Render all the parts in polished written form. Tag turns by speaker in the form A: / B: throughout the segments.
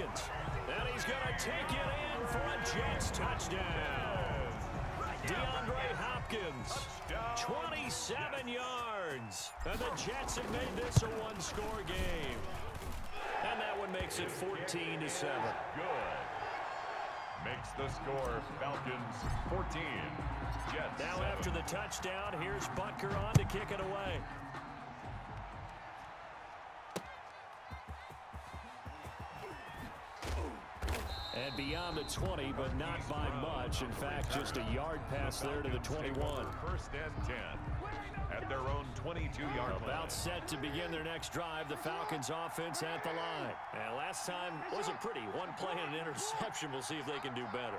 A: Falcons. And he's going to take it in for a Jets touchdown. DeAndre Hopkins, 27 yards. And the Jets have made this a one-score game. And that one makes it 14-7.
B: Good. Makes the score Falcons 14. Jets
A: now
B: 7.
A: After the touchdown, here's Butker on to kick it away. And beyond the 20, but not by much. In fact, just a yard pass there to the 21.
B: First and 10 at their own 22-yard line.
A: About set to begin their next drive, the Falcons offense at the line. And last time wasn't pretty. One play and an interception. We'll see if they can do better.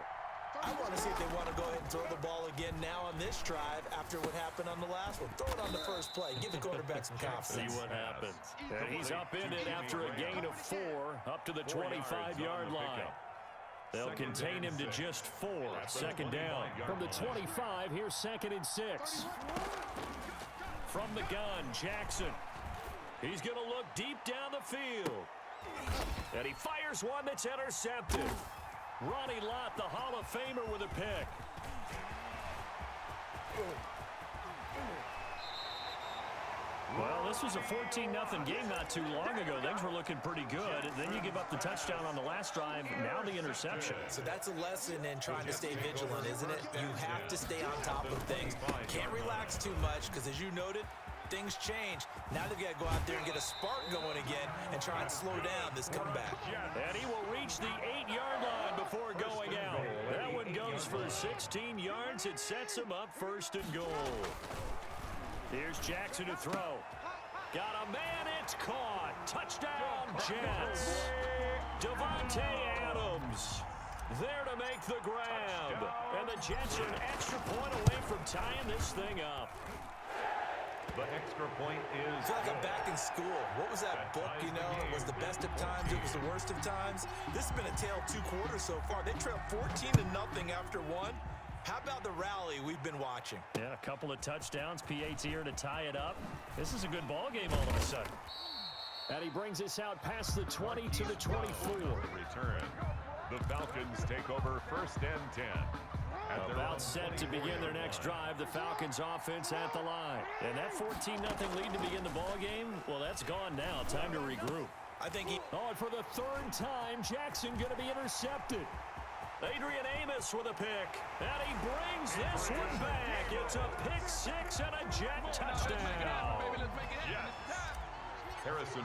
C: I want to see if they want to go ahead and throw the ball again now on this drive after what happened on the last one. Throw it on the first play. Give the quarterback some confidence.
A: See what happens. And he's upended after a gain of 4 up to the 25-yard line. They'll contain him to just 4. Second down. From the 25, here's 2nd and 6. From the gun, Jackson. He's going to look deep down the field. And he fires one that's intercepted. Ronnie Lott, the Hall of Famer, with a pick. Well, this was a 14-0 game not too long ago. Things were looking pretty good. And then you give up the touchdown on the last drive. Now the interception.
C: So that's a lesson in trying to stay vigilant, isn't it? You have to stay on top of things. Can't relax too much because, as you noted, things change. Now they've got to go out there and get a spark going again and try and slow down this comeback.
A: And he will reach the 8-yard line before going out. That one goes for 16 yards. It sets him up 1st and goal. Here's Jackson to throw. Got a man, it's caught. Touchdown, Jets. Devontae Adams there to make the grab. And the Jets are an extra point away from tying this thing up.
B: The extra point is...
C: I feel like I'm back in school. What was that book, you know? It was the best of times. It was the worst of times. This has been a tale of 2 quarters so far. They trailed 14-0 after 1. How about the rally we've been watching?
A: Yeah, a couple of touchdowns. PAT here to tie it up. This is a good ball game all of a sudden. And he brings us out past the 20 to the 24.
B: Return. The Falcons take over 1st and 10.
A: About set to begin their next drive, the Falcons offense at the line. And that 14-0 lead to begin the ball game, well, that's gone now. Time to regroup.
C: I think he...
A: Oh, and for the 3rd time, Jackson going to be intercepted. Adrian Amos with a pick. And he brings this one back. It's a pick 6 and a Jet touchdown.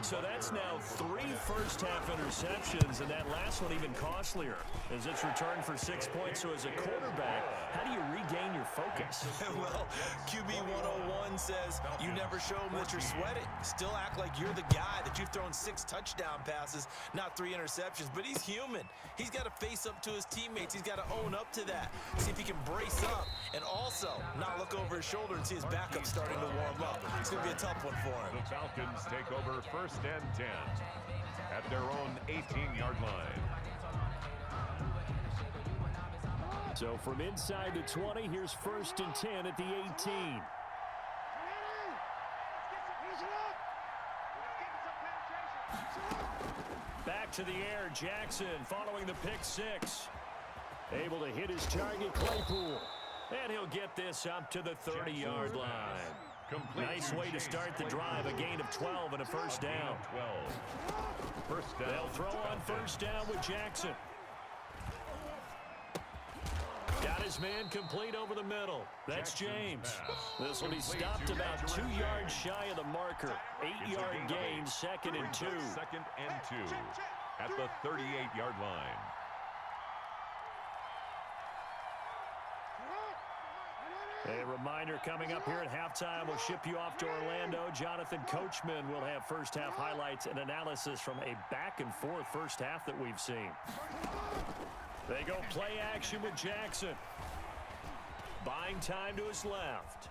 A: So that's now 3 first-half interceptions, and that last one even costlier as it's returned for 6 points. So as a quarterback, how do you regain your focus?
C: Well, QB 101 says you never show them that you're sweating. Still act like you're the guy, that you've thrown 6 touchdown passes, not 3 interceptions. But he's human. He's got to face up to his teammates. He's got to own up to that. See if he can brace up and also not look over his shoulder and see his backup starting to warm up. It's going to be a tough one for him.
B: The Falcons take over 1st and 10 at their own 18-yard line.
A: So from inside the 20, here's 1st and 10 at the 18. Back to the air, Jackson following the pick 6. Able to hit his target, Claypool. And he'll get this up to the 30-yard line. Nice way to start the drive. A gain of 12 and a 1st down.
B: First down.
A: They'll throw on 1st down with Jackson. Got his man complete over the middle. That's James. This will be stopped about 2 yards shy of the marker. 8-yard gain, 2nd and 2.
B: 2nd and 2 at the 38-yard line.
A: A reminder coming up here at halftime, we'll ship you off to Orlando. Jonathan Coachman will have first-half highlights and analysis from a back-and-forth first half that we've seen. They go play action with Jackson. Buying time to his left.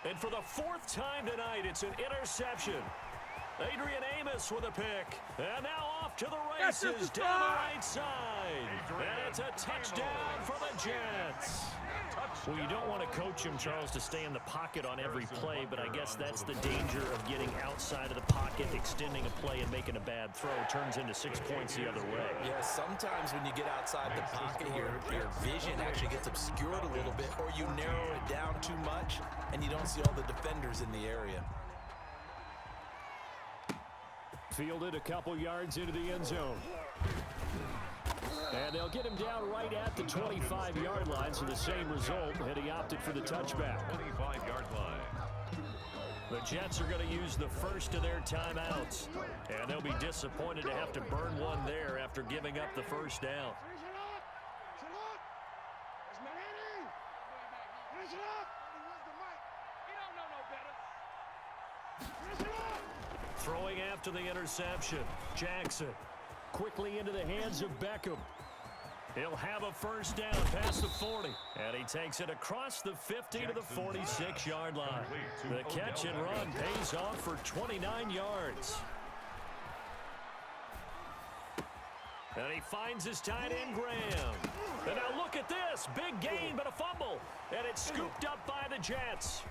A: And for the 4th time tonight, it's an interception. Adrian Amos with a pick. And now off to the races down the right side. And it's a touchdown for the Jets. Well, you don't want to coach him, Charles, to stay in the pocket on every play, but I guess that's the danger of getting outside of the pocket, extending a play, and making a bad throw. Turns into 6 points the other way.
C: Yeah, sometimes when you get outside the pocket, your vision actually gets obscured a little bit, or you narrow it down too much, and you don't see all the defenders in the area.
A: Fielded a couple yards into the end zone. And they'll get him down right at the 25-yard line, so the same result, and he opted for the touchback.
B: 25-yard line.
A: The Jets are going to use the first of their timeouts, and they'll be disappointed to have to burn one there after giving up the first down. Throwing after the interception, Jackson quickly into the hands of Beckham. He'll have a first down past the 40, and he takes it across the 50 to the 46-yard line. The catch and run pays off for 29 yards. And he finds his tight end, Graham. And now look at this. Big gain, but a fumble. And it's scooped up by the Jets.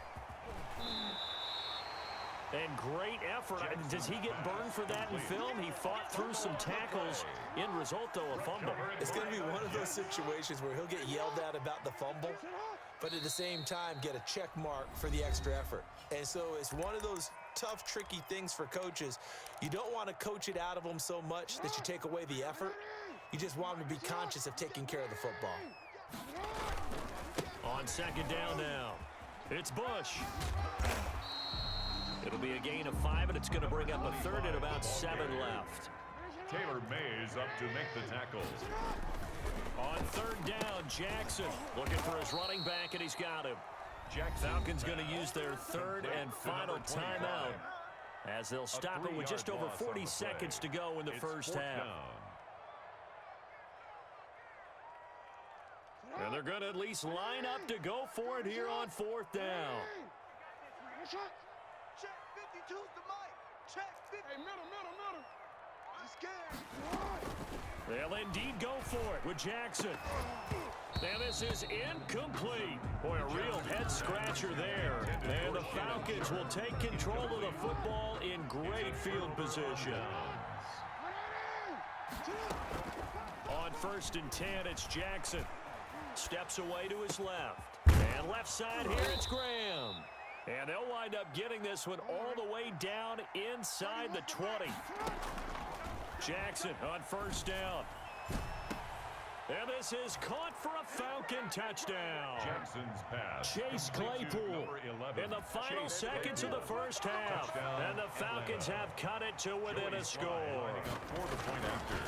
A: And great effort. Does he get burned for that in film? He fought through some tackles. End result, though, a fumble.
C: It's going to be one of those situations where he'll get yelled at about the fumble, but at the same time get a check mark for the extra effort. And so it's one of those tough, tricky things for coaches. You don't want to coach it out of them so much that you take away the effort. You just want them to be conscious of taking care of the football.
A: On second down now, it's Bush. It'll be a gain of 5, and it's going to bring up a third at about 7 left.
B: Taylor Mays up to make the tackle.
A: On third down, Jackson looking for his running back, and he's got him. Falcons going to use their third and final timeout as they'll stop it with just over 40 seconds to go in the first half. And they're going to at least line up to go for it here on fourth down.
D: Check 52's the mic. Check 50. Hey, middle. He's scared.
A: They'll indeed go for it with Jackson. And this is incomplete. Boy, a real head-scratcher there. And the Falcons will take control of the football in great field position. On first and 10, it's Jackson. Steps away to his left. And left side here, it's Graham. And they'll wind up getting this one all the way down inside the 20. Jackson on first down. And this is caught for a Falcon touchdown.
B: Jackson's pass.
A: Chase Claypool in the final seconds of the first half. And the Falcons have cut it to within a score.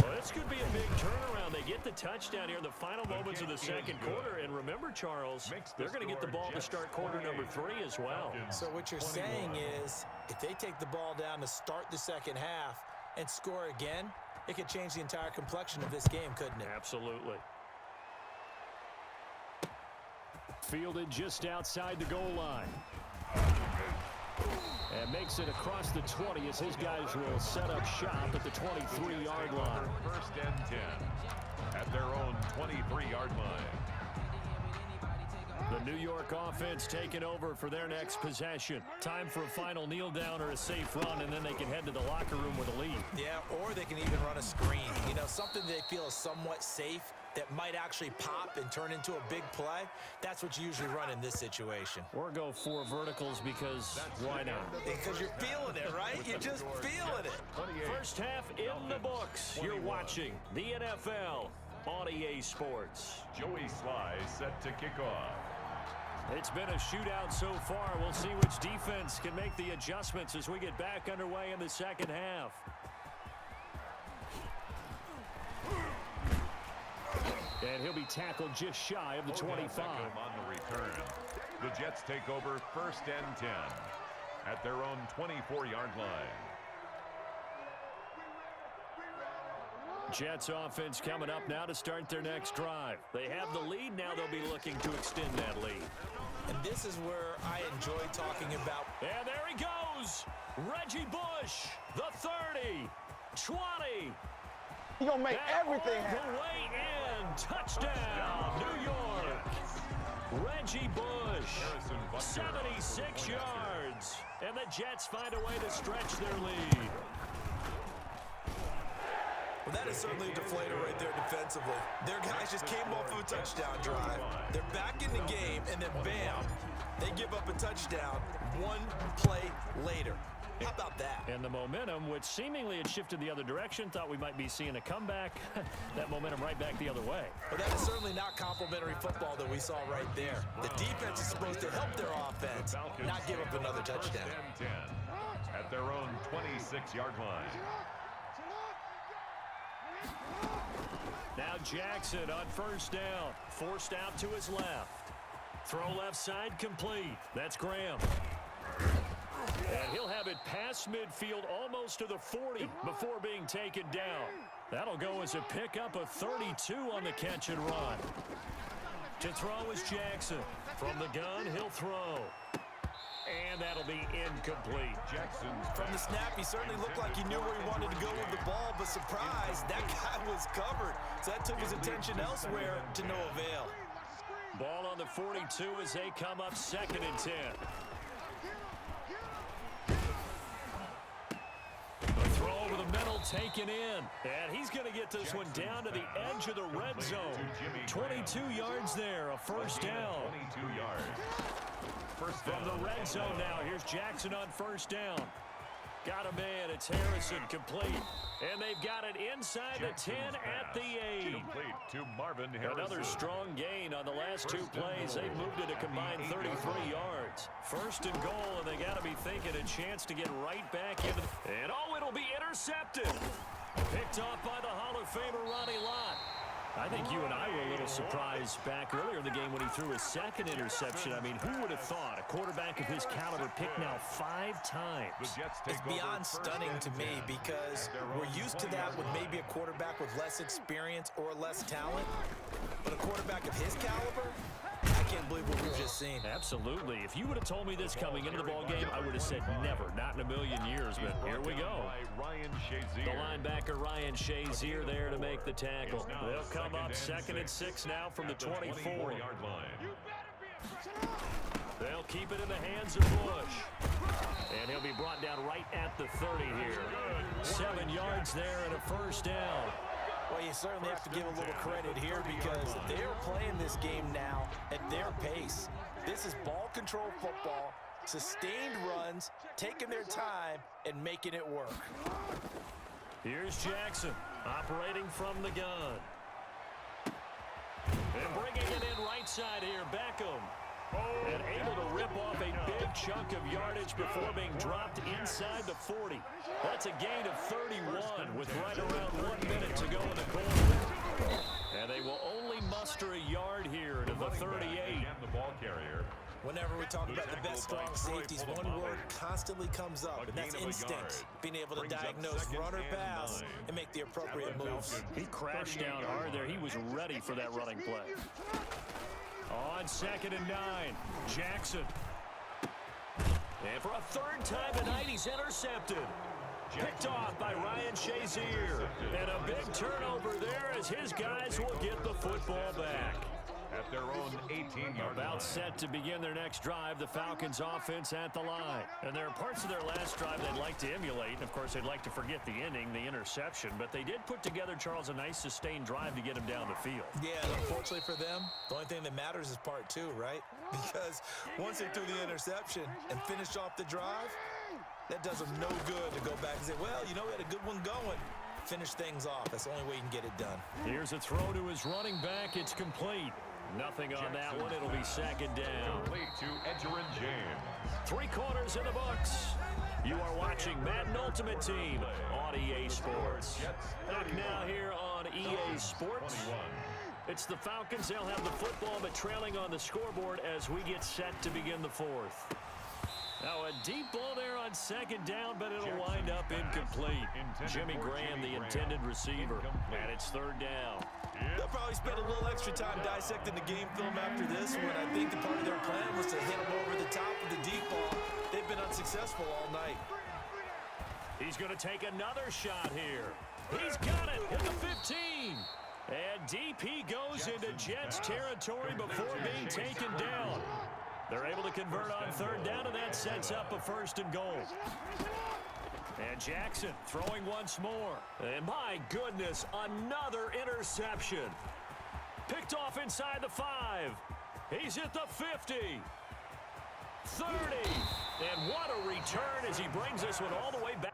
A: Well, this could be a big turnaround. They get the touchdown here in the final moments of the second quarter. And remember, Charles, they're going to get the ball to start quarter number 3 as well.
C: So what you're saying is, if they take the ball down to start the second half and score again, it could change the entire complexion of this game, couldn't it?
A: Absolutely. Fielded just outside the goal line. And makes it across the 20 as his guys will set up shop at the 23-yard line.
B: First and 10 at their own 23-yard line.
A: The New York offense taking over for their next possession. Time for a final kneel down or a safe run, and then they can head to the locker room with a lead.
C: Yeah, or they can even run a screen. You know, something they feel is somewhat safe that might actually pop and turn into a big play. That's what you usually run in this situation.
A: Or go 4 verticals because why not?
C: Because you're feeling it, right? You're just feeling it.
A: First half in the books. You're watching the NFL on EA Sports.
B: Joey Sly set to kick off.
A: It's been a shootout so far. We'll see which defense can make the adjustments as we get back underway in the second half. And he'll be tackled just shy of the 25.
B: On the return. The Jets take over first and 10 at their own 24-yard line.
A: Jets offense coming up now to start their next drive. They have the lead. Now they'll be looking to extend that lead.
C: And this is where I enjoy talking about.
A: And there he goes. Reggie Bush, the 30, 20.
D: He gonna make everything happen.
A: The way in. Touchdown, New York. Reggie Bush, 76 yards. And the Jets find a way to stretch their lead.
C: Well, that is certainly a deflator right there defensively. Their guys just came off of a touchdown drive. They're back in the game, and then bam, they give up a touchdown one play later. How about that?
A: And the momentum, which seemingly had shifted the other direction, thought we might be seeing a comeback. That momentum right back the other way.
C: But that is certainly not complimentary football that we saw right there. The defense is supposed to help their offense, not give up another touchdown.
B: 10-10 at their own 26-yard line.
A: Now Jackson on first down. Forced out to his left. Throw left side complete. That's Graham. And he'll have it past midfield almost to the 40 before being taken down. That'll go as a pickup of 32 on the catch and run. To throw is Jackson. From the gun, he'll throw. And that'll be incomplete.
B: Jackson.
C: From the snap, he certainly looked like he knew where he wanted to go with the ball, but surprise, that guy was covered. So that took his attention elsewhere to no avail.
A: Ball on the 42 as they come up 2nd and 10. The throw over the middle taken in. And he's going to get this one down to the edge of the red zone. 22 yards there, a first down.
B: 22 yards. First down.
A: From the red zone now, here's Jackson on first down. Got a man, it's Harrison, complete. And they've got it inside the 10 at the 8.
B: Complete to Marvin Harrison.
A: Another strong gain on the last two plays. They've moved it a combined 33 yards. First and goal, and they got to be thinking a chance to get right back into the... And oh, it'll be intercepted. Picked off by the Hall of Famer Ronnie Lott. I think you and I were a little surprised back earlier in the game when he threw his second interception. I mean, who would have thought a quarterback of his caliber picked now 5 times?
C: It's beyond stunning to me because we're used to that with maybe a quarterback with less experience or less talent. But a quarterback of his caliber, I can't believe what we've just seen.
A: Absolutely. If you would have told me this coming into the ballgame, I would have said never, not in a million years. But here we go. The linebacker Ryan Shazier there to make the tackle. They'll come up 2nd and 6 now from the 24-yard line. They'll keep it in the hands of Bush. And he'll be brought down right at the 30 here. 7 yards there and a first down.
C: Well, you certainly have to give a little credit here because they're playing this game now at their pace. This is ball control football, sustained runs, taking their time, and making it work.
A: Here's Jackson operating from the gun. And bringing it in right side here, Beckham. And able to rip off a big chunk of yardage before being dropped inside the 40. That's a gain of 31 with right around 1 minute to go in the quarter. And they will only muster a yard here to the 38.
B: The ball carrier.
C: Whenever we talk about the best strong safeties, one word constantly comes up, and that's instinct. Being able to diagnose run or pass and make the appropriate moves.
A: He crashed down hard there. He was ready for that running play. On 2nd and 9, Jackson. And for a 3rd time tonight, he's intercepted. Picked off by Ryan Shazier. And a big turnover there as his guys will get the football back.
B: At their own 18-yard line.
A: About set to begin their next drive, the Falcons offense at the line. And there are parts of their last drive they'd like to emulate. And, of course, they'd like to forget the ending, the interception. But they did put together, Charles, a nice sustained drive to get him down the field.
C: Yeah, and unfortunately for them, the only thing that matters is part 2, right? Because once they threw the interception and finished off the drive, that does them no good to go back and say, well, you know, we had a good one going. Finish things off. That's the only way you can get it done.
A: Here's a throw to his running back. It's complete. Nothing on that one. It'll be 2nd down.
B: Complete to Edgerrin James.
A: 3 quarters in the books. You are watching Madden Ultimate Team on EA Sports. Back now here on EA Sports. It's the Falcons. They'll have the football, but trailing on the scoreboard as we get set to begin the 4th. Now a deep ball there on second down, but it'll wind up incomplete. Jimmy Graham, the intended receiver, and it's third down.
C: They'll probably spend a little extra time dissecting the game film after this one. I think the part of their plan was to hit him over the top with the deep ball. They've been unsuccessful all night.
A: He's going to take another shot here. He's got it at the 15. And deep he goes into Jets territory before being taken down. They're able to convert on third down, and that sets up a first and goal. And Jackson throwing once more. And my goodness, another interception. Picked off inside the 5. He's at the 50. 30. And what a return as he brings this one all the way back.